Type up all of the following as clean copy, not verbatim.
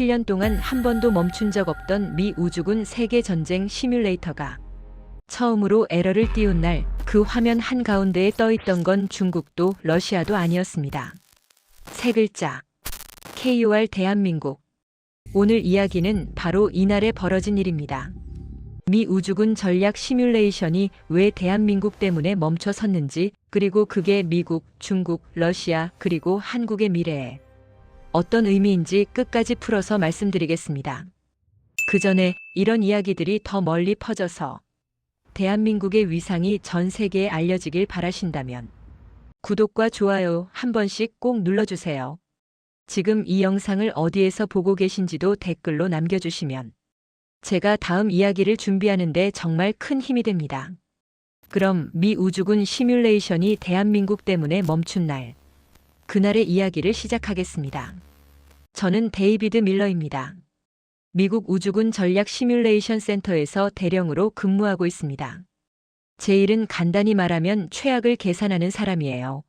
7년 동안 한 번도 멈춘 적 없던 미 우주군 세계 전쟁 시뮬레이터가 처음으로 에러를 띄운 날, 그 화면 한가운데에 떠있던 건 중국도 러시아도 아니었습니다. 세 글자. KOR 대한민국. 오늘 이야기는 바로 이날에 벌어진 일입니다. 미 우주군 전략 시뮬레이션이 왜 대한민국 때문에 멈춰 섰는지, 그리고 그게 미국, 중국, 러시아, 그리고 한국의 미래에 어떤 의미인지 끝까지 풀어서 말씀드리겠습니다. 그 전에 이런 이야기들이 더 멀리 퍼져서 대한민국의 위상이 전 세계에 알려지길 바라신다면 구독과 좋아요 한 번씩 꼭 눌러주세요. 지금 이 영상을 어디에서 보고 계신지도 댓글로 남겨주시면 제가 다음 이야기를 준비하는데 정말 큰 힘이 됩니다. 그럼 미 우주군 시뮬레이션이 대한민국 때문에 멈춘 날, 그날의 이야기를 시작하겠습니다. 저는 데이비드 밀러입니다. 미국 우주군 전략 시뮬레이션 센터에서 대령으로 근무하고 있습니다. 제 일은 간단히 말하면 최악을 계산하는 사람이에요.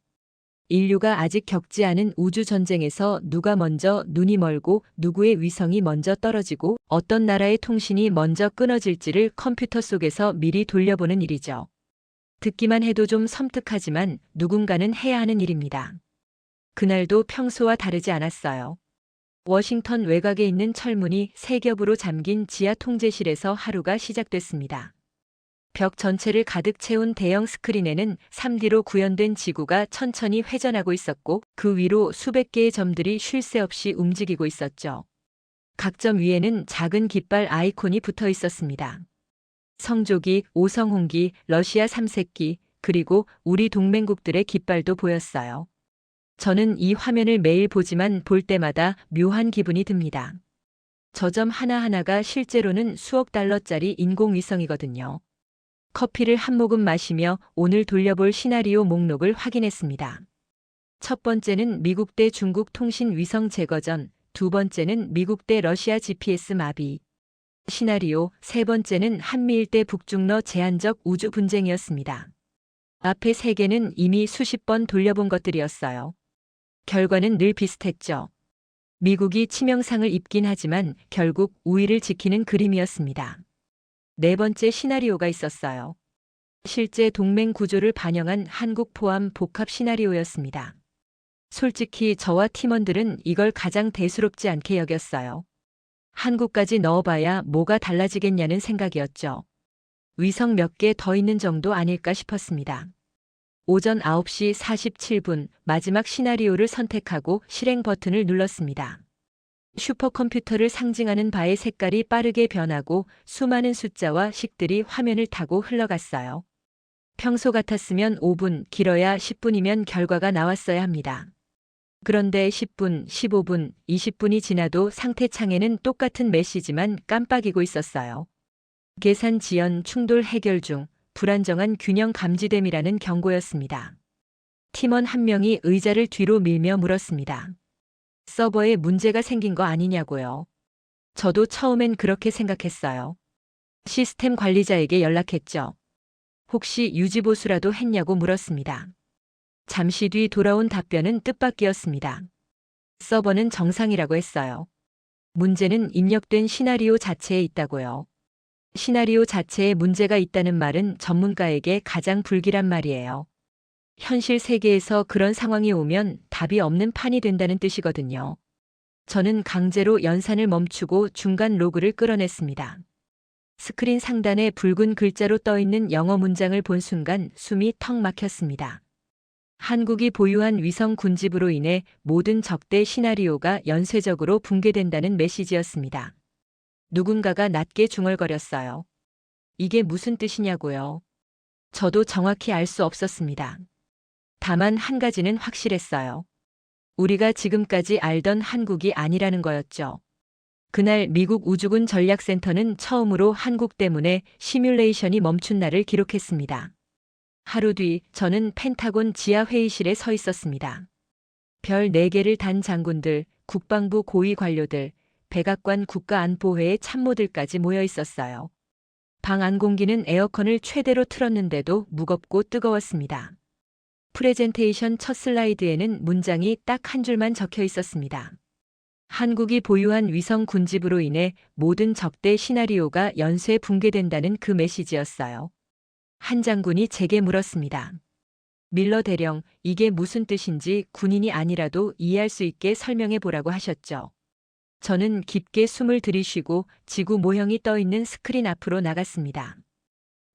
인류가 아직 겪지 않은 우주 전쟁에서 누가 먼저 눈이 멀고 누구의 위성이 먼저 떨어지고 어떤 나라의 통신이 먼저 끊어질지를 컴퓨터 속에서 미리 돌려보는 일이죠. 듣기만 해도 좀 섬뜩하지만 누군가는 해야 하는 일입니다. 그날도 평소와 다르지 않았어요. 워싱턴 외곽에 있는 철문이 세 겹으로 잠긴 지하 통제실에서 하루가 시작됐습니다. 벽 전체를 가득 채운 대형 스크린에는 3D로 구현된 지구가 천천히 회전하고 있었고, 그 위로 수백 개의 점들이 쉴 새 없이 움직이고 있었죠. 각 점 위에는 작은 깃발 아이콘이 붙어 있었습니다. 성조기, 오성홍기, 러시아 3세기, 그리고 우리 동맹국들의 깃발도 보였어요. 저는 이 화면을 매일 보지만 볼 때마다 묘한 기분이 듭니다. 저 점 하나하나가 실제로는 수억 달러짜리 인공위성이거든요. 커피를 한 모금 마시며 오늘 돌려볼 시나리오 목록을 확인했습니다. 첫 번째는 미국 대 중국 통신 위성 제거전, 두 번째는 미국 대 러시아 GPS 마비 시나리오, 세 번째는 한미일 대 북중러 제한적 우주 분쟁이었습니다. 앞에 세 개는 이미 수십 번 돌려본 것들이었어요. 결과는 늘 비슷했죠. 미국이 치명상을 입긴 하지만 결국 우위를 지키는 그림이었습니다. 네 번째 시나리오가 있었어요. 실제 동맹 구조를 반영한 한국 포함 복합 시나리오였습니다. 솔직히 저와 팀원들은 이걸 가장 대수롭지 않게 여겼어요. 한국까지 넣어봐야 뭐가 달라지겠냐는 생각이었죠. 위성 몇 개 더 있는 정도 아닐까 싶었습니다. 오전 9시 47분 마지막 시나리오를 선택하고 실행 버튼을 눌렀습니다. 슈퍼컴퓨터를 상징하는 바의 색깔이 빠르게 변하고 수많은 숫자와 식들이 화면을 타고 흘러갔어요. 평소 같았으면 5분, 길어야 10분이면 결과가 나왔어야 합니다. 그런데 10분, 15분, 20분이 지나도 상태창에는 똑같은 메시지만 깜빡이고 있었어요. 계산 지연, 충돌 해결 중, 불안정한 균형 감지됨이라는 경고였습니다. 팀원 한 명이 의자를 뒤로 밀며 물었습니다. 서버에 문제가 생긴 거 아니냐고요. 저도 처음엔 그렇게 생각했어요. 시스템 관리자에게 연락했죠. 혹시 유지보수라도 했냐고 물었습니다. 잠시 뒤 돌아온 답변은 뜻밖이었습니다. 서버는 정상이라고 했어요. 문제는 입력된 시나리오 자체에 있다고요. 시나리오 자체에 문제가 있다는 말은 전문가에게 가장 불길한 말이에요. 현실 세계에서 그런 상황이 오면 답이 없는 판이 된다는 뜻이거든요. 저는 강제로 연산을 멈추고 중간 로그를 끌어냈습니다. 스크린 상단에 붉은 글자로 떠있는 영어 문장을 본 순간 숨이 턱 막혔습니다. 한국이 보유한 위성 군집으로 인해 모든 적대 시나리오가 연쇄적으로 붕괴된다는 메시지였습니다. 누군가가 낮게 중얼거렸어요. 이게 무슨 뜻이냐고요. 저도 정확히 알 수 없었습니다. 다만 한 가지는 확실했어요. 우리가 지금까지 알던 한국이 아니라는 거였죠. 그날 미국 우주군 전략센터는 처음으로 한국 때문에 시뮬레이션이 멈춘 날을 기록했습니다. 하루 뒤 저는 펜타곤 지하 회의실에 서 있었습니다. 별 4개를 단 장군들, 국방부 고위 관료들, 백악관 국가안보회의 참모들까지 모여 있었어요. 방 안 공기는 에어컨을 최대로 틀었는데도 무겁고 뜨거웠습니다. 프레젠테이션 첫 슬라이드에는 문장이 딱 한 줄만 적혀 있었습니다. 한국이 보유한 위성 군집으로 인해 모든 적대 시나리오가 연쇄 붕괴된다는 그 메시지였어요. 한 장군이 제게 물었습니다. 밀러 대령, 이게 무슨 뜻인지 군인이 아니라도 이해할 수 있게 설명해 보라고 하셨죠. 저는 깊게 숨을 들이쉬고 지구 모형이 떠 있는 스크린 앞으로 나갔습니다.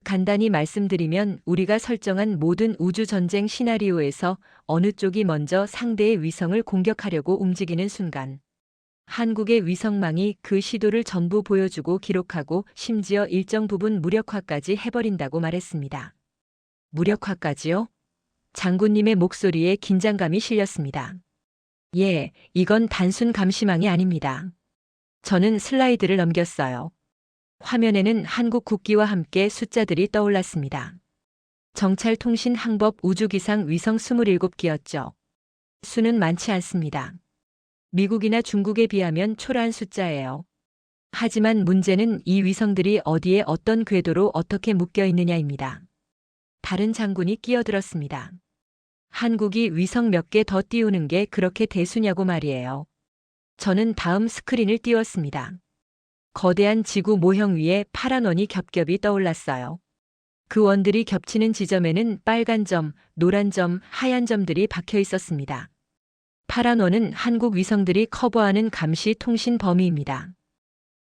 간단히 말씀드리면 우리가 설정한 모든 우주 전쟁 시나리오에서 어느 쪽이 먼저 상대의 위성을 공격하려고 움직이는 순간, 한국의 위성망이 그 시도를 전부 보여주고 기록하고 심지어 일정 부분 무력화까지 해버린다고 말했습니다. 무력화까지요? 장군님의 목소리에 긴장감이 실렸습니다. 예, 이건 단순 감시망이 아닙니다. 저는 슬라이드를 넘겼어요. 화면에는 한국 국기와 함께 숫자들이 떠올랐습니다. 정찰통신 항법 우주기상 위성 27기였죠. 수는 많지 않습니다. 미국이나 중국에 비하면 초라한 숫자예요. 하지만 문제는 이 위성들이 어디에 어떤 궤도로 어떻게 묶여 있느냐입니다. 다른 장군이 끼어들었습니다. 한국이 위성 몇 개 더 띄우는 게 그렇게 대수냐고 말이에요. 저는 다음 스크린을 띄웠습니다. 거대한 지구 모형 위에 파란 원이 겹겹이 떠올랐어요. 그 원들이 겹치는 지점에는 빨간 점, 노란 점, 하얀 점들이 박혀 있었습니다. 파란 원은 한국 위성들이 커버하는 감시 통신 범위입니다.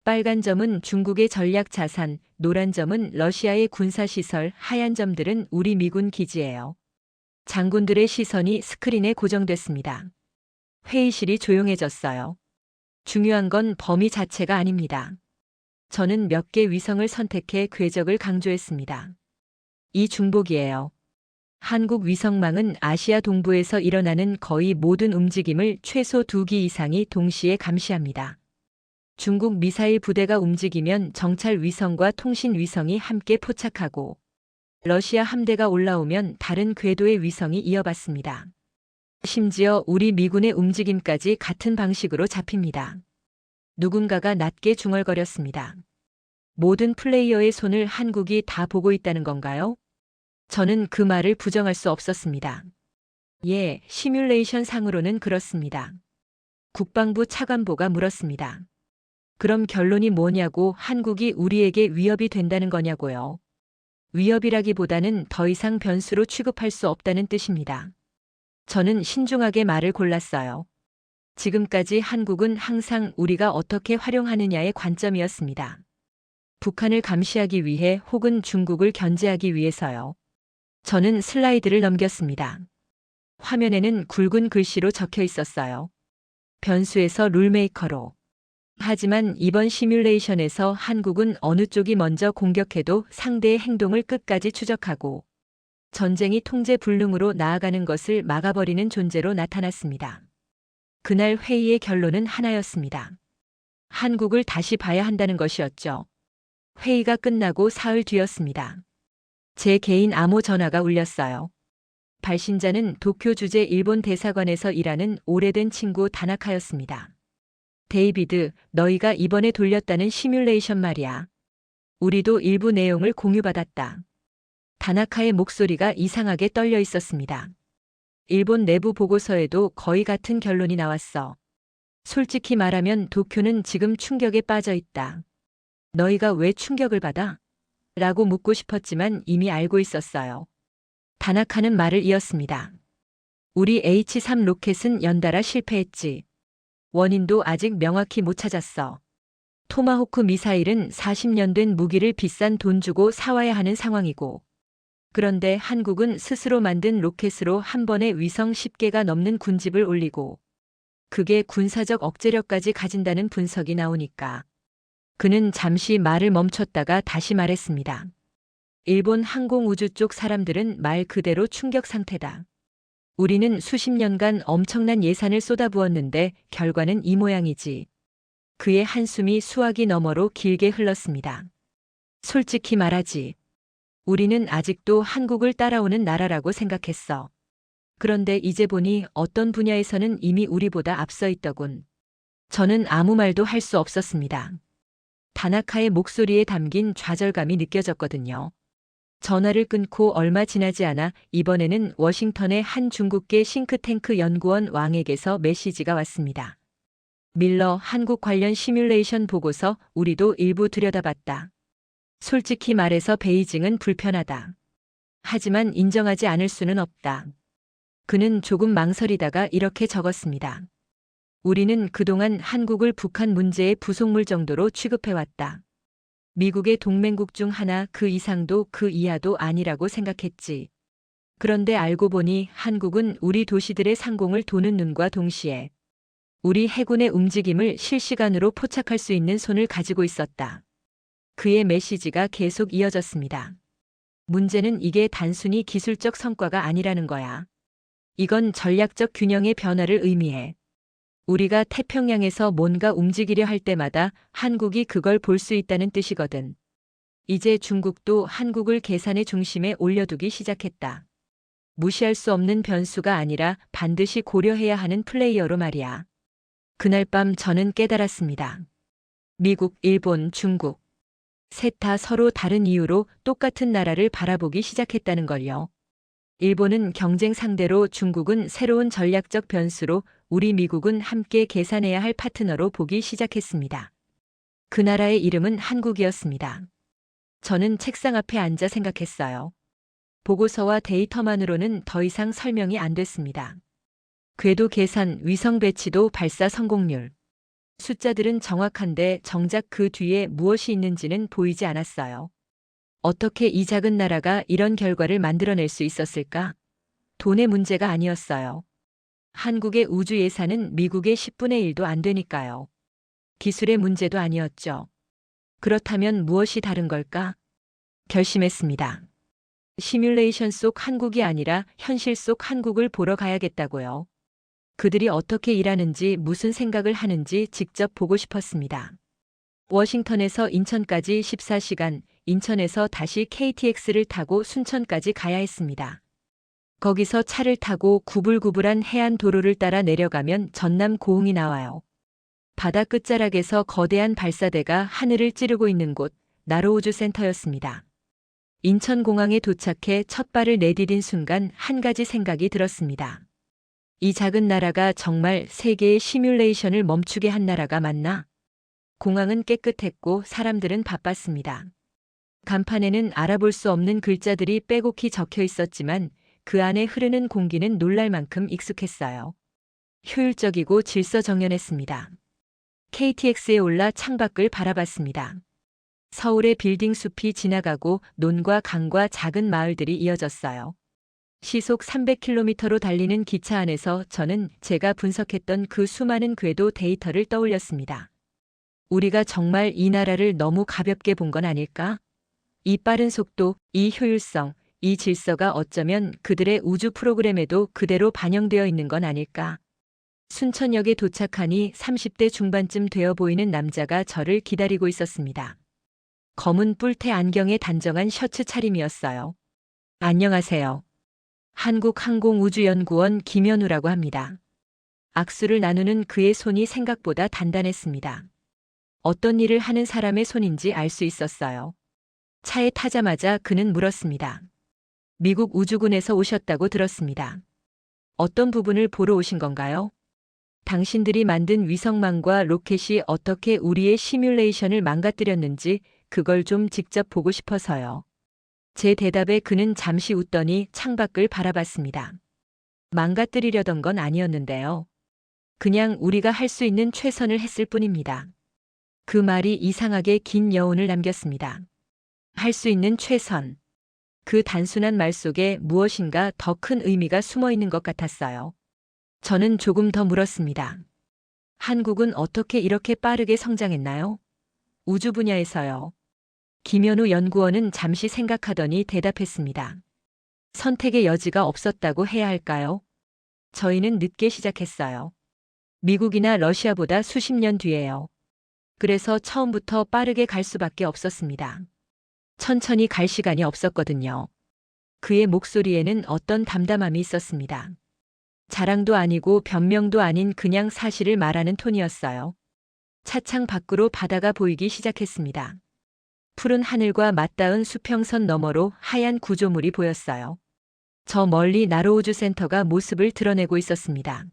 빨간 점은 중국의 전략 자산, 노란 점은 러시아의 군사시설, 하얀 점들은 우리 미군 기지예요. 장군들의 시선이 스크린에 고정됐습니다. 회의실이 조용해졌어요. 중요한 건 범위 자체가 아닙니다. 저는 몇 개 위성을 선택해 궤적을 강조했습니다. 이 중복이에요. 한국 위성망은 아시아 동부에서 일어나는 거의 모든 움직임을 최소 2기 이상이 동시에 감시합니다. 중국 미사일 부대가 움직이면 정찰 위성과 통신 위성이 함께 포착하고 러시아 함대가 올라오면 다른 궤도의 위성이 이어받습니다. 심지어 우리 미군의 움직임까지 같은 방식으로 잡힙니다. 누군가가 낮게 중얼거렸습니다. 모든 플레이어의 손을 한국이 다 보고 있다는 건가요? 저는 그 말을 부정할 수 없었습니다. 예, 시뮬레이션 상으로는 그렇습니다. 국방부 차관보가 물었습니다. 그럼 결론이 뭐냐고, 한국이 우리에게 위협이 된다는 거냐고요. 위협이라기보다는 더 이상 변수로 취급할 수 없다는 뜻입니다. 저는 신중하게 말을 골랐어요. 지금까지 한국은 항상 우리가 어떻게 활용하느냐의 관점이었습니다. 북한을 감시하기 위해 혹은 중국을 견제하기 위해서요. 저는 슬라이드를 넘겼습니다. 화면에는 굵은 글씨로 적혀 있었어요. 변수에서 룰메이커로. 하지만 이번 시뮬레이션에서 한국은 어느 쪽이 먼저 공격해도 상대의 행동을 끝까지 추적하고 전쟁이 통제 불능으로 나아가는 것을 막아버리는 존재로 나타났습니다. 그날 회의의 결론은 하나였습니다. 한국을 다시 봐야 한다는 것이었죠. 회의가 끝나고 사흘 뒤였습니다. 제 개인 암호 전화가 울렸어요. 발신자는 도쿄 주재 일본 대사관에서 일하는 오래된 친구 다나카였습니다. 데이비드, 너희가 이번에 돌렸다는 시뮬레이션 말이야. 우리도 일부 내용을 공유받았다. 다나카의 목소리가 이상하게 떨려 있었습니다. 일본 내부 보고서에도 거의 같은 결론이 나왔어. 솔직히 말하면 도쿄는 지금 충격에 빠져 있다. 너희가 왜 충격을 받아? 라고 묻고 싶었지만 이미 알고 있었어요. 다나카는 말을 이었습니다. 우리 H3 로켓은 연달아 실패했지. 원인도 아직 명확히 못 찾았어. 토마호크 미사일은 40년 된 무기를 비싼 돈 주고 사와야 하는 상황이고. 그런데 한국은 스스로 만든 로켓으로 한 번에 위성 10개가 넘는 군집을 올리고 그게 군사적 억제력까지 가진다는 분석이 나오니까. 그는 잠시 말을 멈췄다가 다시 말했습니다. 일본 항공우주 쪽 사람들은 말 그대로 충격 상태다. 우리는 수십 년간 엄청난 예산을 쏟아부었는데 결과는 이 모양이지. 그의 한숨이 수화기 너머로 길게 흘렀습니다. 솔직히 말하지. 우리는 아직도 한국을 따라오는 나라라고 생각했어. 그런데 이제 보니 어떤 분야에서는 이미 우리보다 앞서 있더군. 저는 아무 말도 할 수 없었습니다. 다나카의 목소리에 담긴 좌절감이 느껴졌거든요. 전화를 끊고 얼마 지나지 않아 이번에는 워싱턴의 한 중국계 싱크탱크 연구원 왕에게서 메시지가 왔습니다. 밀러 한국 관련 시뮬레이션 보고서 우리도 일부 들여다봤다. 솔직히 말해서 베이징은 불편하다. 하지만 인정하지 않을 수는 없다. 그는 조금 망설이다가 이렇게 적었습니다. 우리는 그동안 한국을 북한 문제의 부속물 정도로 취급해왔다. 미국의 동맹국 중 하나 그 이상도 그 이하도 아니라고 생각했지. 그런데 알고 보니 한국은 우리 도시들의 상공을 도는 눈과 동시에 우리 해군의 움직임을 실시간으로 포착할 수 있는 손을 가지고 있었다. 그의 메시지가 계속 이어졌습니다. 문제는 이게 단순히 기술적 성과가 아니라는 거야. 이건 전략적 균형의 변화를 의미해. 우리가 태평양에서 뭔가 움직이려 할 때마다 한국이 그걸 볼 수 있다는 뜻이거든. 이제 중국도 한국을 계산의 중심에 올려두기 시작했다. 무시할 수 없는 변수가 아니라 반드시 고려해야 하는 플레이어로 말이야. 그날 밤 저는 깨달았습니다. 미국, 일본, 중국. 셋 다 서로 다른 이유로 똑같은 나라를 바라보기 시작했다는 걸요. 일본은 경쟁 상대로, 중국은 새로운 전략적 변수로, 우리 미국은 함께 계산해야 할 파트너로 보기 시작했습니다. 그 나라의 이름은 한국이었습니다. 저는 책상 앞에 앉아 생각했어요. 보고서와 데이터만으로는 더 이상 설명이 안 됐습니다. 궤도 계산, 위성 배치도, 발사 성공률. 숫자들은 정확한데 정작 그 뒤에 무엇이 있는지는 보이지 않았어요. 어떻게 이 작은 나라가 이런 결과를 만들어낼 수 있었을까? 돈의 문제가 아니었어요. 한국의 우주 예산은 미국의 10분의 1도 안 되니까요. 기술의 문제도 아니었죠. 그렇다면 무엇이 다른 걸까? 결심했습니다. 시뮬레이션 속 한국이 아니라 현실 속 한국을 보러 가야겠다고요. 그들이 어떻게 일하는지, 무슨 생각을 하는지 직접 보고 싶었습니다. 워싱턴에서 인천까지 14시간, 인천에서 다시 KTX를 타고 순천까지 가야 했습니다. 거기서 차를 타고 구불구불한 해안 도로를 따라 내려가면 전남 고흥이 나와요. 바다 끝자락에서 거대한 발사대가 하늘을 찌르고 있는 곳, 나로우주센터였습니다. 인천공항에 도착해 첫 발을 내디딘 순간 한 가지 생각이 들었습니다. 이 작은 나라가 정말 세계의 시뮬레이션을 멈추게 한 나라가 맞나? 공항은 깨끗했고 사람들은 바빴습니다. 간판에는 알아볼 수 없는 글자들이 빼곡히 적혀 있었지만 그 안에 흐르는 공기는 놀랄 만큼 익숙했어요. 효율적이고 질서정연했습니다. KTX에 올라 창밖을 바라봤습니다. 서울의 빌딩 숲이 지나가고 논과 강과 작은 마을들이 이어졌어요. 시속 300km로 달리는 기차 안에서 저는 제가 분석했던 그 수많은 궤도 데이터를 떠올렸습니다. 우리가 정말 이 나라를 너무 가볍게 본 건 아닐까? 이 빠른 속도, 이 효율성, 이 질서가 어쩌면 그들의 우주 프로그램에도 그대로 반영되어 있는 건 아닐까? 순천역에 도착하니 30대 중반쯤 되어 보이는 남자가 저를 기다리고 있었습니다. 검은 뿔테 안경에 단정한 셔츠 차림이었어요. 안녕하세요. 한국항공우주연구원 김현우라고 합니다. 악수를 나누는 그의 손이 생각보다 단단했습니다. 어떤 일을 하는 사람의 손인지 알 수 있었어요. 차에 타자마자 그는 물었습니다. 미국 우주군에서 오셨다고 들었습니다. 어떤 부분을 보러 오신 건가요? 당신들이 만든 위성망과 로켓이 어떻게 우리의 시뮬레이션을 망가뜨렸는지 그걸 좀 직접 보고 싶어서요. 제 대답에 그는 잠시 웃더니 창밖을 바라봤습니다. 망가뜨리려던 건 아니었는데요. 그냥 우리가 할 수 있는 최선을 했을 뿐입니다. 그 말이 이상하게 긴 여운을 남겼습니다. 할 수 있는 최선. 그 단순한 말 속에 무엇인가 더 큰 의미가 숨어 있는 것 같았어요. 저는 조금 더 물었습니다. 한국은 어떻게 이렇게 빠르게 성장했나요? 우주 분야에서요. 김현우 연구원은 잠시 생각하더니 대답했습니다. 선택의 여지가 없었다고 해야 할까요? 저희는 늦게 시작했어요. 미국이나 러시아보다 수십 년 뒤에요. 그래서 처음부터 빠르게 갈 수밖에 없었습니다. 천천히 갈 시간이 없었거든요. 그의 목소리에는 어떤 담담함이 있었습니다. 자랑도 아니고 변명도 아닌 그냥 사실을 말하는 톤이었어요. 차창 밖으로 바다가 보이기 시작했습니다. 푸른 하늘과 맞닿은 수평선 너머로 하얀 구조물이 보였어요. 저 멀리 나로우주 센터가 모습을 드러내고 있었습니다.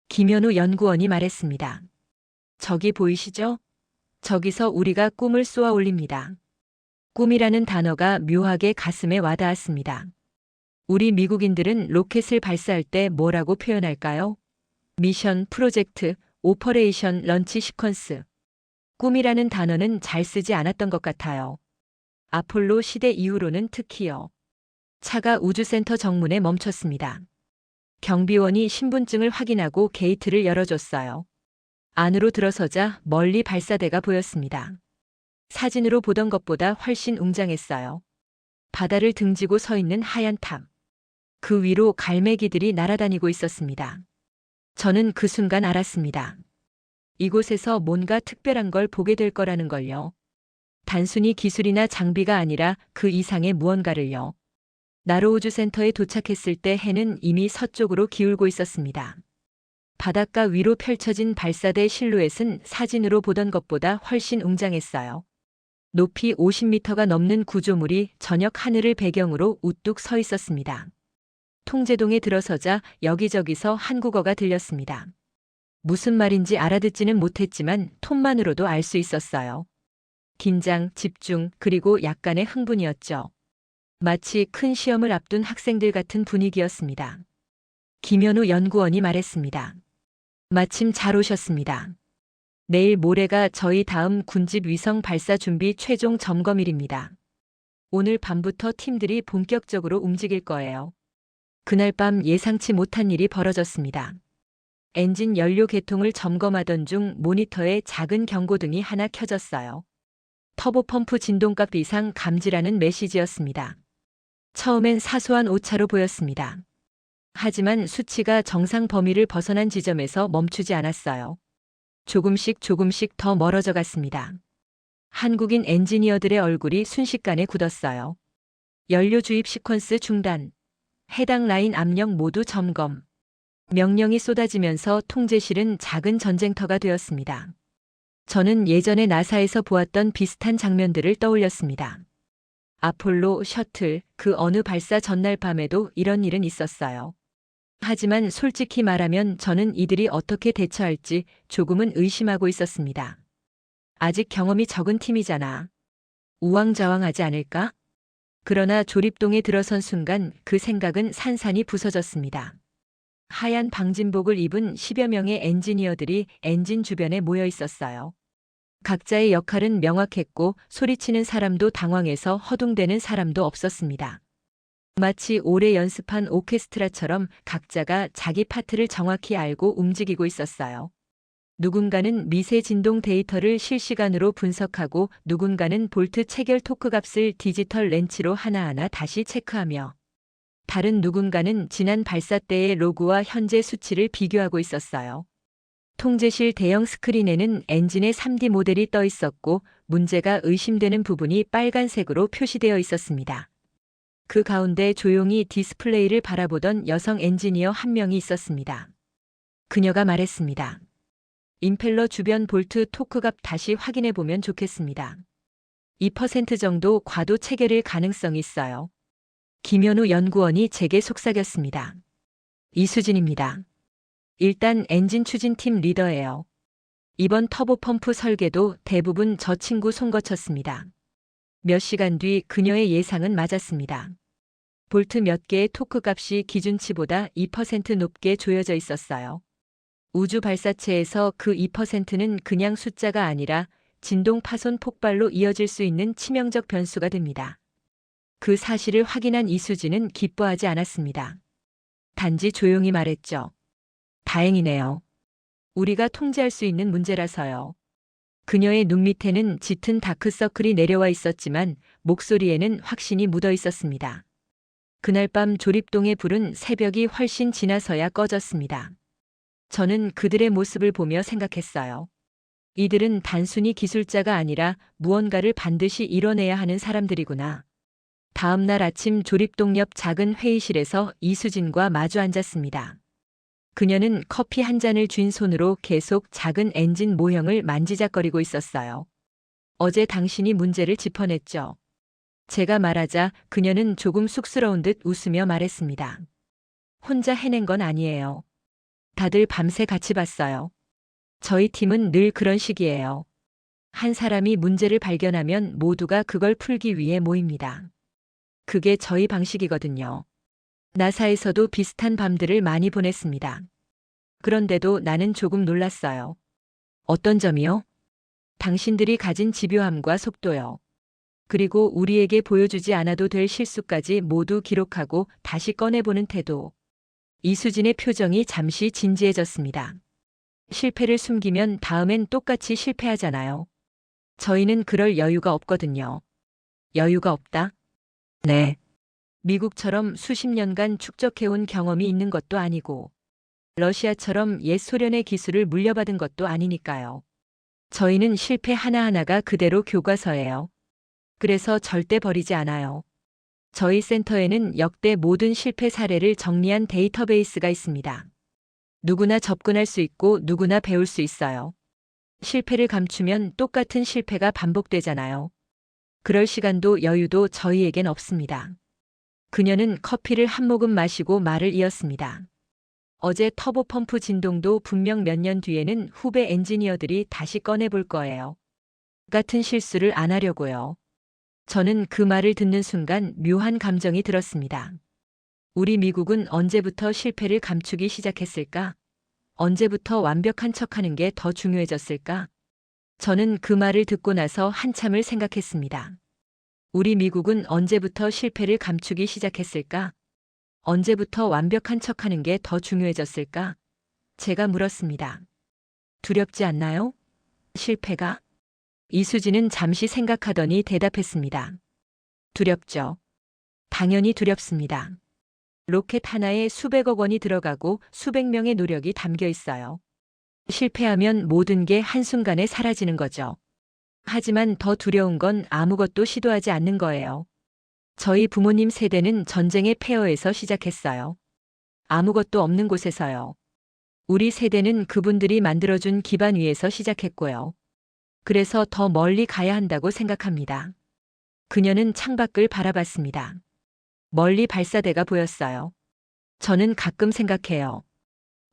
김현우 연구원이 말했습니다. 저기 보이시죠? 저기서 우리가 꿈을 쏘아 올립니다. 꿈이라는 단어가 묘하게 가슴에 와닿았습니다. 우리 미국인들은 로켓을 발사할 때 뭐라고 표현할까요? 미션, 프로젝트, 오퍼레이션, 런치 시퀀스. 꿈이라는 단어는 잘 쓰지 않았던 것 같아요. 아폴로 시대 이후로는 특히요. 차가 우주센터 정문에 멈췄습니다. 경비원이 신분증을 확인하고 게이트를 열어줬어요. 안으로 들어서자 멀리 발사대가 보였습니다. 사진으로 보던 것보다 훨씬 웅장했어요. 바다를 등지고 서 있는 하얀 탑. 그 위로 갈매기들이 날아다니고 있었습니다. 저는 그 순간 알았습니다. 이곳에서 뭔가 특별한 걸 보게 될 거라는 걸요. 단순히 기술이나 장비가 아니라 그 이상의 무언가를요. 나로우주센터에 도착했을 때 해는 이미 서쪽으로 기울고 있었습니다. 바닷가 위로 펼쳐진 발사대 실루엣은 사진으로 보던 것보다 훨씬 웅장했어요. 높이 50m가 넘는 구조물이 저녁 하늘을 배경으로 우뚝 서 있었습니다. 통제동에 들어서자 여기저기서 한국어가 들렸습니다. 무슨 말인지 알아듣지는 못했지만 톤만으로도 알 수 있었어요. 긴장, 집중, 그리고 약간의 흥분이었죠. 마치 큰 시험을 앞둔 학생들 같은 분위기였습니다. 김현우 연구원이 말했습니다. 마침 잘 오셨습니다. 내일 모레가 저희 다음 군집 위성 발사 준비 최종 점검일입니다. 오늘 밤부터 팀들이 본격적으로 움직일 거예요. 그날 밤 예상치 못한 일이 벌어졌습니다. 엔진 연료 계통을 점검하던 중 모니터에 작은 경고등이 하나 켜졌어요. 터보펌프 진동값 이상 감지라는 메시지였습니다. 처음엔 사소한 오차로 보였습니다. 하지만 수치가 정상 범위를 벗어난 지점에서 멈추지 않았어요. 조금씩 더 멀어져 갔습니다. 한국인 엔지니어들의 얼굴이 순식간에 굳었어요. 연료 주입 시퀀스 중단. 해당 라인 압력 모두 점검. 명령이 쏟아지면서 통제실은 작은 전쟁터가 되었습니다. 저는 예전에 나사에서 보았던 비슷한 장면들을 떠올렸습니다. 아폴로, 셔틀, 그 어느 발사 전날 밤에도 이런 일은 있었어요. 하지만 솔직히 말하면 저는 이들이 어떻게 대처할지 조금은 의심하고 있었습니다. 아직 경험이 적은 팀이잖아. 우왕좌왕하지 않을까? 그러나 조립동에 들어선 순간 그 생각은 산산이 부서졌습니다. 하얀 방진복을 입은 10여 명의 엔지니어들이 엔진 주변에 모여 있었어요. 각자의 역할은 명확했고 소리치는 사람도 당황해서 허둥대는 사람도 없었습니다. 마치 오래 연습한 오케스트라처럼 각자가 자기 파트를 정확히 알고 움직이고 있었어요. 누군가는 미세 진동 데이터를 실시간으로 분석하고 누군가는 볼트 체결 토크 값을 디지털 렌치로 하나하나 다시 체크하며 다른 누군가는 지난 발사 때의 로그와 현재 수치를 비교하고 있었어요. 통제실 대형 스크린에는 엔진의 3D 모델이 떠 있었고 문제가 의심되는 부분이 빨간색으로 표시되어 있었습니다. 그 가운데 조용히 디스플레이를 바라보던 여성 엔지니어 한 명이 있었습니다. 그녀가 말했습니다. 임펠러 주변 볼트 토크값 다시 확인해 보면 좋겠습니다. 2% 정도 과도 체결일 가능성이 있어요. 김현우 연구원이 제게 속삭였습니다. 이수진입니다. 일단 엔진 추진팀 리더예요. 이번 터보펌프 설계도 대부분 저 친구 손 거쳤습니다. 몇 시간 뒤 그녀의 예상은 맞았습니다. 볼트 몇 개의 토크 값이 기준치보다 2% 높게 조여져 있었어요. 우주 발사체에서 그 2%는 그냥 숫자가 아니라 진동 파손 폭발로 이어질 수 있는 치명적 변수가 됩니다. 그 사실을 확인한 이수진은 기뻐하지 않았습니다. 단지 조용히 말했죠. 다행이네요. 우리가 통제할 수 있는 문제라서요. 그녀의 눈 밑에는 짙은 다크서클이 내려와 있었지만 목소리에는 확신이 묻어 있었습니다. 그날 밤 조립동의 불은 새벽이 훨씬 지나서야 꺼졌습니다. 저는 그들의 모습을 보며 생각했어요. 이들은 단순히 기술자가 아니라 무언가를 반드시 이뤄내야 하는 사람들이구나. 다음 날 아침 조립동 옆 작은 회의실에서 이수진과 마주 앉았습니다. 그녀는 커피 한 잔을 쥔 손으로 계속 작은 엔진 모형을 만지작거리고 있었어요. 어제 당신이 문제를 짚어냈죠. 제가 말하자 그녀는 조금 쑥스러운 듯 웃으며 말했습니다. 혼자 해낸 건 아니에요. 다들 밤새 같이 봤어요. 저희 팀은 늘 그런 식이에요. 한 사람이 문제를 발견하면 모두가 그걸 풀기 위해 모입니다. 그게 저희 방식이거든요. 나사에서도 비슷한 밤들을 많이 보냈습니다. 그런데도 나는 조금 놀랐어요. 어떤 점이요? 당신들이 가진 집요함과 속도요. 그리고 우리에게 보여주지 않아도 될 실수까지 모두 기록하고 다시 꺼내보는 태도. 이수진의 표정이 잠시 진지해졌습니다. 실패를 숨기면 다음엔 똑같이 실패하잖아요. 저희는 그럴 여유가 없거든요. 여유가 없다? 네. 미국처럼 수십 년간 축적해온 경험이 있는 것도 아니고, 러시아처럼 옛 소련의 기술을 물려받은 것도 아니니까요. 저희는 실패 하나하나가 그대로 교과서예요. 그래서 절대 버리지 않아요. 저희 센터에는 역대 모든 실패 사례를 정리한 데이터베이스가 있습니다. 누구나 접근할 수 있고 누구나 배울 수 있어요. 실패를 감추면 똑같은 실패가 반복되잖아요. 그럴 시간도 여유도 저희에겐 없습니다. 그녀는 커피를 한 모금 마시고 말을 이었습니다. 어제 터보펌프 진동도 분명 몇 년 뒤에는 후배 엔지니어들이 다시 꺼내볼 거예요. 같은 실수를 안 하려고요. 저는 그 말을 듣는 순간 묘한 감정이 들었습니다. 우리 미국은 언제부터 실패를 감추기 시작했을까? 언제부터 완벽한 척하는 게 더 중요해졌을까? 저는 그 말을 듣고 나서 한참을 생각했습니다. 우리 미국은 언제부터 실패를 감추기 시작했을까? 언제부터 완벽한 척하는 게 더 중요해졌을까? 제가 물었습니다. 두렵지 않나요? 실패가? 이수진은 잠시 생각하더니 대답했습니다. 두렵죠. 당연히 두렵습니다. 로켓 하나에 수백억 원이 들어가고 수백 명의 노력이 담겨 있어요. 실패하면 모든 게 한순간에 사라지는 거죠. 하지만 더 두려운 건 아무것도 시도하지 않는 거예요. 저희 부모님 세대는 전쟁의 폐허에서 시작했어요. 아무것도 없는 곳에서요. 우리 세대는 그분들이 만들어준 기반 위에서 시작했고요. 그래서 더 멀리 가야 한다고 생각합니다. 그녀는 창밖을 바라봤습니다. 멀리 발사대가 보였어요. 저는 가끔 생각해요.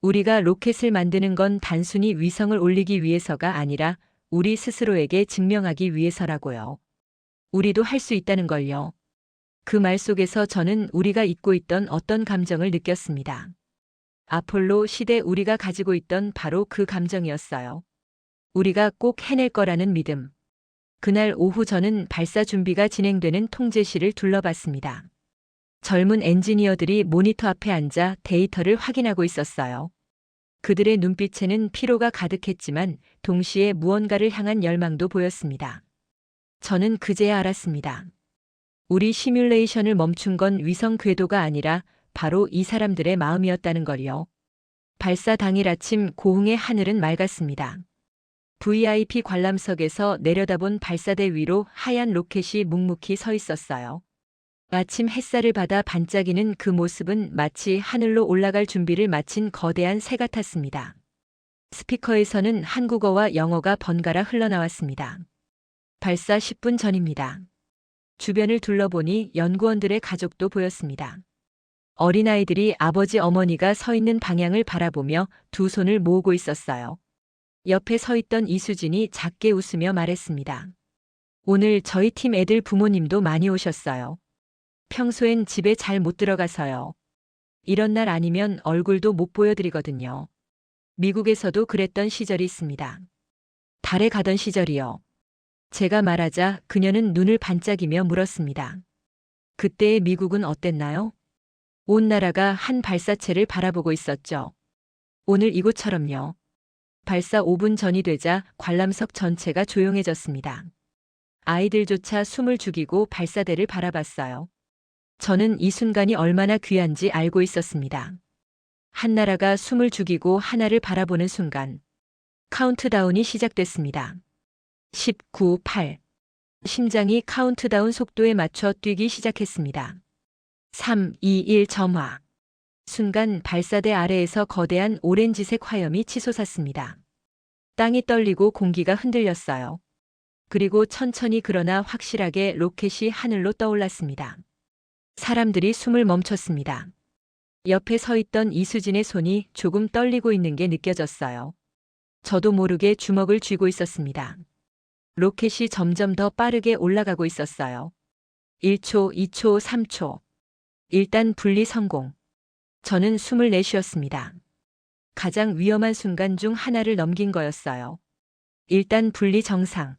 우리가 로켓을 만드는 건 단순히 위성을 올리기 위해서가 아니라 우리 스스로에게 증명하기 위해서라고요. 우리도 할 수 있다는 걸요. 그 말 속에서 저는 우리가 잊고 있던 어떤 감정을 느꼈습니다. 아폴로 시대 우리가 가지고 있던 바로 그 감정이었어요. 우리가 꼭 해낼 거라는 믿음. 그날 오후 저는 발사 준비가 진행되는 통제실을 둘러봤습니다. 젊은 엔지니어들이 모니터 앞에 앉아 데이터를 확인하고 있었어요. 그들의 눈빛에는 피로가 가득했지만 동시에 무언가를 향한 열망도 보였습니다. 저는 그제야 알았습니다. 우리 시뮬레이션을 멈춘 건 위성 궤도가 아니라 바로 이 사람들의 마음이었다는 걸요. 발사 당일 아침 고흥의 하늘은 맑았습니다. VIP 관람석에서 내려다본 발사대 위로 하얀 로켓이 묵묵히 서 있었어요. 아침 햇살을 받아 반짝이는 그 모습은 마치 하늘로 올라갈 준비를 마친 거대한 새 같았습니다. 스피커에서는 한국어와 영어가 번갈아 흘러나왔습니다. 발사 10분 전입니다. 주변을 둘러보니 연구원들의 가족도 보였습니다. 어린아이들이 아버지 어머니가 서 있는 방향을 바라보며 두 손을 모으고 있었어요. 옆에 서 있던 이수진이 작게 웃으며 말했습니다. 오늘 저희 팀 애들 부모님도 많이 오셨어요. 평소엔 집에 잘 못 들어가서요. 이런 날 아니면 얼굴도 못 보여드리거든요. 미국에서도 그랬던 시절이 있습니다. 달에 가던 시절이요. 제가 말하자 그녀는 눈을 반짝이며 물었습니다. 그때의 미국은 어땠나요? 온 나라가 한 발사체를 바라보고 있었죠. 오늘 이곳처럼요. 발사 5분 전이 되자 관람석 전체가 조용해졌습니다. 아이들조차 숨을 죽이고 발사대를 바라봤어요. 저는 이 순간이 얼마나 귀한지 알고 있었습니다. 한 나라가 숨을 죽이고 하나를 바라보는 순간 카운트다운이 시작됐습니다. 19, 8. 심장이 카운트다운 속도에 맞춰 뛰기 시작했습니다. 3, 2, 1 점화. 순간 발사대 아래에서 거대한 오렌지색 화염이 치솟았습니다. 땅이 떨리고 공기가 흔들렸어요. 그리고 천천히 그러나 확실하게 로켓이 하늘로 떠올랐습니다. 사람들이 숨을 멈췄습니다. 옆에 서 있던 이수진의 손이 조금 떨리고 있는 게 느껴졌어요. 저도 모르게 주먹을 쥐고 있었습니다. 로켓이 점점 더 빠르게 올라가고 있었어요. 1초, 2초, 3초. 일단 분리 성공. 저는 숨을 내쉬었습니다. 가장 위험한 순간 중 하나를 넘긴 거였어요. 1단 분리 정상.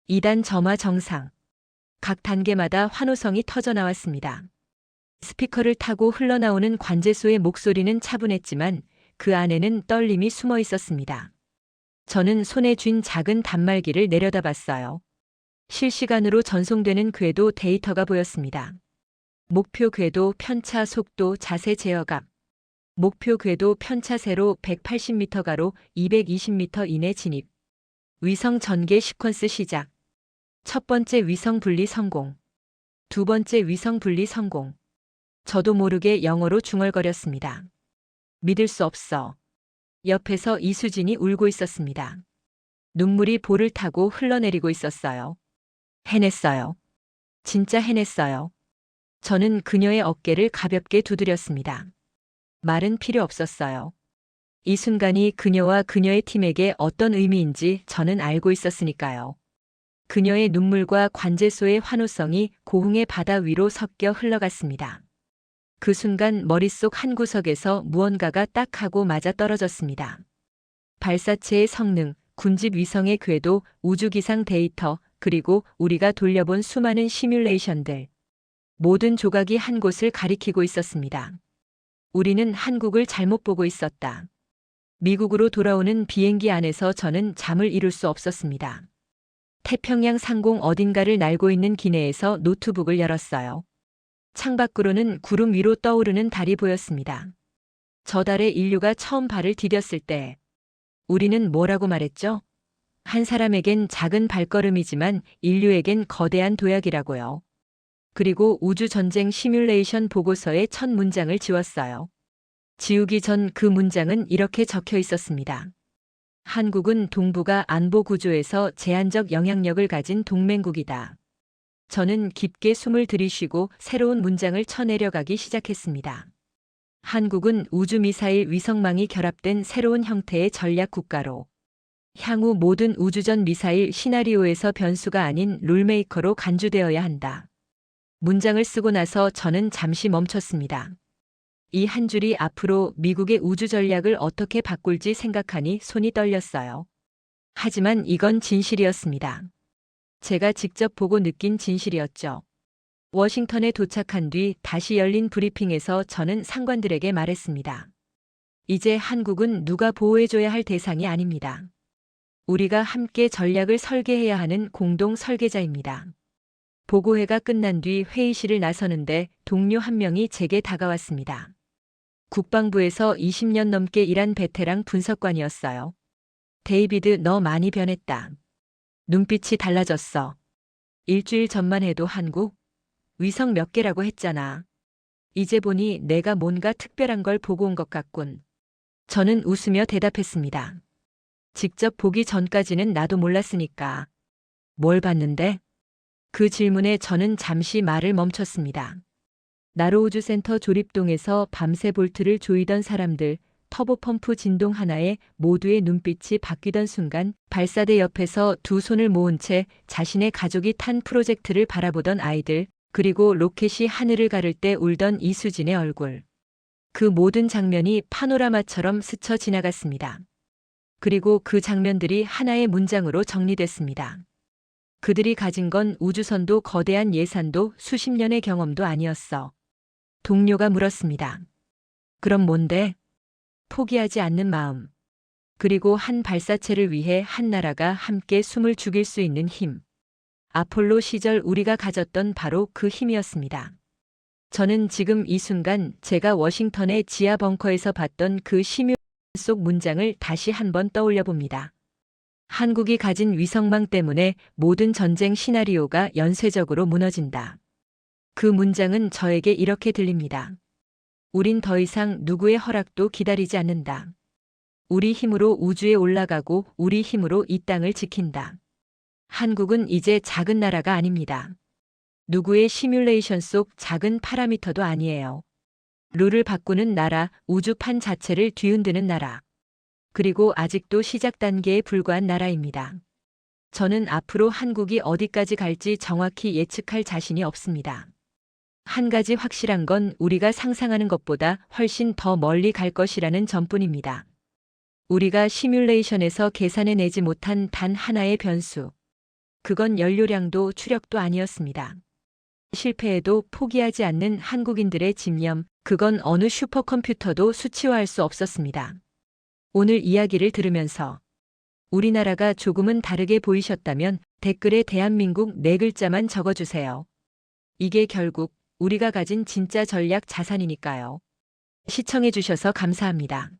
2단 점화 정상. 각 단계마다 환호성이 터져 나왔습니다. 스피커를 타고 흘러나오는 관제소의 목소리는 차분했지만 그 안에는 떨림이 숨어 있었습니다. 저는 손에 쥔 작은 단말기를 내려다봤어요. 실시간으로 전송되는 궤도 데이터가 보였습니다. 목표 궤도 편차 속도 자세 제어값. 목표 궤도 편차 세로 180m 가로 220m 이내 진입. 위성 전개 시퀀스 시작. 첫 번째 위성 분리 성공. 두 번째 위성 분리 성공. 저도 모르게 영어로 중얼거렸습니다. 믿을 수 없어. 옆에서 이수진이 울고 있었습니다. 눈물이 볼을 타고 흘러내리고 있었어요. 해냈어요. 진짜 해냈어요. 저는 그녀의 어깨를 가볍게 두드렸습니다. 말은 필요 없었어요. 이 순간이 그녀와 그녀의 팀에게 어떤 의미인지 저는 알고 있었으니까요. 그녀의 눈물과 관제소의 환호성이 고흥의 바다 위로 섞여 흘러갔습니다. 그 순간 머릿속 한 구석에서 무언가가 딱 하고 맞아 떨어졌습니다. 발사체의 성능, 군집 위성의 궤도, 우주기상 데이터, 그리고 우리가 돌려본 수많은 시뮬레이션들. 모든 조각이 한 곳을 가리키고 있었습니다. 우리는 한국을 잘못 보고 있었다. 미국으로 돌아오는 비행기 안에서 저는 잠을 이룰 수 없었습니다. 태평양 상공 어딘가를 날고 있는 기내에서 노트북을 열었어요. 창밖으로는 구름 위로 떠오르는 달이 보였습니다. 저 달에 인류가 처음 발을 디뎠을 때 우리는 뭐라고 말했죠? 한 사람에겐 작은 발걸음이지만 인류에겐 거대한 도약이라고요. 그리고 우주전쟁 시뮬레이션 보고서의 첫 문장을 지웠어요. 지우기 전 그 문장은 이렇게 적혀 있었습니다. 한국은 동북아 안보 구조에서 제한적 영향력을 가진 동맹국이다. 저는 깊게 숨을 들이쉬고 새로운 문장을 쳐내려가기 시작했습니다. 한국은 우주미사일 위성망이 결합된 새로운 형태의 전략 국가로 향후 모든 우주전 미사일 시나리오에서 변수가 아닌 룰메이커로 간주되어야 한다. 문장을 쓰고 나서 저는 잠시 멈췄습니다. 이 한 줄이 앞으로 미국의 우주 전략을 어떻게 바꿀지 생각하니 손이 떨렸어요. 하지만 이건 진실이었습니다. 제가 직접 보고 느낀 진실이었죠. 워싱턴에 도착한 뒤 다시 열린 브리핑에서 저는 상관들에게 말했습니다. 이제 한국은 누가 보호해줘야 할 대상이 아닙니다. 우리가 함께 전략을 설계해야 하는 공동 설계자입니다. 보고회가 끝난 뒤 회의실을 나서는데 동료 한 명이 제게 다가왔습니다. 국방부에서 20년 넘게 일한 베테랑 분석관이었어요. 데이비드, 너 많이 변했다. 눈빛이 달라졌어. 일주일 전만 해도 한국? 위성 몇 개라고 했잖아. 이제 보니 내가 뭔가 특별한 걸 보고 온 것 같군. 저는 웃으며 대답했습니다. 직접 보기 전까지는 나도 몰랐으니까. 뭘 봤는데? 그 질문에 저는 잠시 말을 멈췄습니다. 나로우주센터 조립동에서 밤새 볼트를 조이던 사람들, 터보펌프 진동 하나에 모두의 눈빛이 바뀌던 순간 발사대 옆에서 두 손을 모은 채 자신의 가족이 탄 프로젝트를 바라보던 아이들, 그리고 로켓이 하늘을 가를 때 울던 이수진의 얼굴. 그 모든 장면이 파노라마처럼 스쳐 지나갔습니다. 그리고 그 장면들이 하나의 문장으로 정리됐습니다. 그들이 가진 건 우주선도 거대한 예산도 수십 년의 경험도 아니었어. 동료가 물었습니다. 그럼 뭔데? 포기하지 않는 마음. 그리고 한 발사체를 위해 한 나라가 함께 숨을 죽일 수 있는 힘. 아폴로 시절 우리가 가졌던 바로 그 힘이었습니다. 저는 지금 이 순간 제가 워싱턴의 지하 벙커에서 봤던 그 시뮬레이션 속 문장을 다시 한번 떠올려 봅니다. 한국이 가진 위성망 때문에 모든 전쟁 시나리오가 연쇄적으로 무너진다. 그 문장은 저에게 이렇게 들립니다. 우린 더 이상 누구의 허락도 기다리지 않는다. 우리 힘으로 우주에 올라가고 우리 힘으로 이 땅을 지킨다. 한국은 이제 작은 나라가 아닙니다. 누구의 시뮬레이션 속 작은 파라미터도 아니에요. 룰을 바꾸는 나라, 우주판 자체를 뒤흔드는 나라. 그리고 아직도 시작 단계에 불과한 나라입니다. 저는 앞으로 한국이 어디까지 갈지 정확히 예측할 자신이 없습니다. 한 가지 확실한 건 우리가 상상하는 것보다 훨씬 더 멀리 갈 것이라는 점뿐입니다. 우리가 시뮬레이션에서 계산해내지 못한 단 하나의 변수. 그건 연료량도 추력도 아니었습니다. 실패해도 포기하지 않는 한국인들의 집념, 그건 어느 슈퍼컴퓨터도 수치화할 수 없었습니다. 오늘 이야기를 들으면서 우리나라가 조금은 다르게 보이셨다면 댓글에 대한민국 4글자만 적어주세요. 이게 결국 우리가 가진 진짜 전략 자산이니까요. 시청해주셔서 감사합니다.